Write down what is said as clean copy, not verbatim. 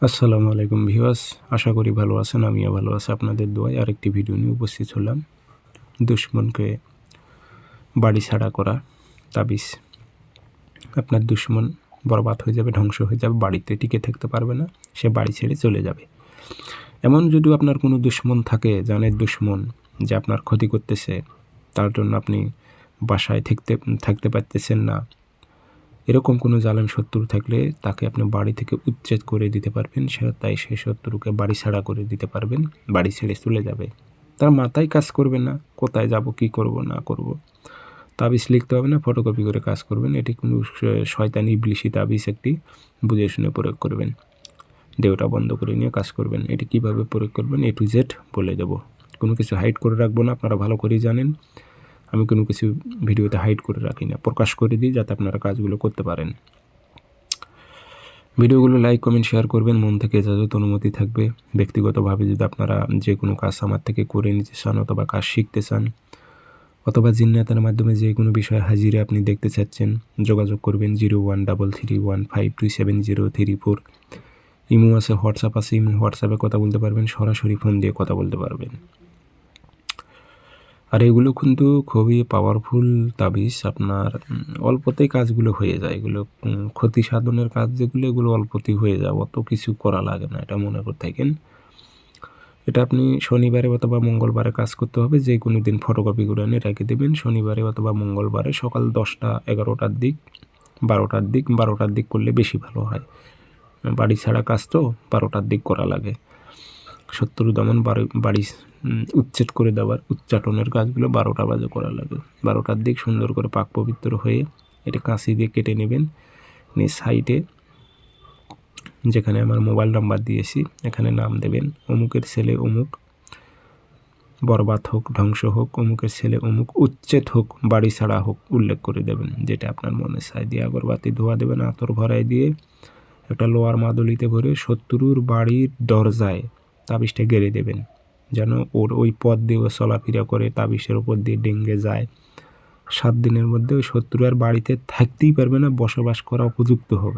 আসসালামু আলাইকুম ভিউয়ার্স, আশা করি ভালো আছেন। আমিও ভালো আছি আপনাদের দোয়ায়। আরেকটি ভিডিও নিয়ে উপস্থিত হলাম। দুশ্মনকে বাড়ি ছাড়া করা তাবিজ। আপনার দুশ্মন বরবাদ হয়ে যাবে, ধ্বংস হয়ে যাবে, বাড়িতে টিকে থাকতে পারবে না, সে বাড়ি ছেড়ে চলে যাবে। এমন যদি আপনার কোনো দুশ্মন থাকে, জানের দুশ্মন, যে আপনার ক্ষতি করতেছে, তার জন্য আপনি বাসায় থাকতে পারতেছেন না, এরকম কোনো জালেম শত্রু থাকলে তাকে আপনি বাড়ি থেকে উচ্ছেদ করে দিতে পারবেন। তাই সেই শত্রুকে বাড়ি ছাড়া করে দিতে পারবেন, বাড়ি ছেড়ে চলে যাবে। তার মাথায় কাজ করবে না, কোথায় যাব, কি করব না করব। তাবিজ লিখতে হবে না, ফটোকপি করে কাজ করবেন। এটি কোনো শয়তানি ইবলিশি তাবিজ, একটি বুঝে শুনে প্রয়োগ করবেন। দেহটা বন্ধ করে নিয়ে কাজ করবেন। এটি কিভাবে প্রয়োগ করবেন A to Z বলে দেব। কোনো কিছু হাইড করে রাখবো না, আপনারা ভালো করেই জানেন। আমি কোনো কিছু ভিডিওতে হাইড করে রাখি না, প্রকাশ করে দিই যাতে আপনারা কাজগুলো করতে পারেন। ভিডিওগুলো লাইক, কমেন্ট, শেয়ার করবেন। মন থেকে এজাজত অনুমতি থাকবে। ব্যক্তিগতভাবে যদি আপনারা যে কোনো কাজ আমার থেকে করে নিতে চান, অথবা কাজ শিখতে চান, অথবা জিন্নাতের মাধ্যমে যে কোনো বিষয়ে হাজিরে আপনি দেখতে চাচ্ছেন, যোগাযোগ করবেন 0133152703 ইমো আছে, হোয়াটসঅ্যাপ আছে। হোয়াটসঅ্যাপে কথা বলতে পারবেন, সরাসরি ফোন দিয়ে কথা বলতে পারবেন। আর এগুলো কিন্তু খুবই পাওয়ারফুল তাবিজ। আপনার অল্পতেই কাজগুলো হয়ে যায়। এগুলো ক্ষতি সাধনের কাজ যেগুলো, এগুলো অল্পতেই হয়ে যায়, অত কিছু করা লাগে না, এটা মনে করে থাকেন। এটা আপনি শনিবারে অথবা মঙ্গলবারে কাজ করতে হবে। যে কোনো দিন ফটোকপি করে এনে রেখে দেবেন। শনিবারে অথবা মঙ্গলবারে সকাল 10টা, 11টার দিক, 12টার দিক করলে বেশি ভালো হয়। বাড়ি ছাড়া কাজ তো 12টার দিক করা লাগে। শত্রু দমন, বাড়ি উচ্ছেদ করে দেওয়ার, উচ্চাটনের কাজগুলো 12টা বাজে করা লাগে। 12টার দিক সুন্দর করে পাক পবিত্র হয়ে এটা কাঁচি দিয়ে কেটে নেবেন। নিয়ে সাইডে যেখানে আমার মোবাইল নাম্বার দিয়েছি, এখানে নাম দেবেন। অমুকের ছেলে অমুক, বরবাদ হোক, ধ্বংস হোক, অমুকের ছেলে অমুক, উচ্ছেদ হোক, বাড়ি ছাড়া হোক, উল্লেখ করে দেবেন যেটা আপনার মনে চায়। দিয়ে আগরবাতি ধোয়া দেবেন, আতর ভরাই দিয়ে একটা লোহার মাদুলিতে ভরে শত্রুর বাড়ির দরজায় তাবিজটা গেড়ে দেবেন, যেন ওই পথ দিয়ে চলাফেরা করে, তাবিজের উপর দিয়ে ডেঙ্গে যায়। 7 দিনের মধ্যে ওই শত্রু আর বাড়িতে থাকতেই পারবে না, বসবাস করা উপযুক্ত হবে।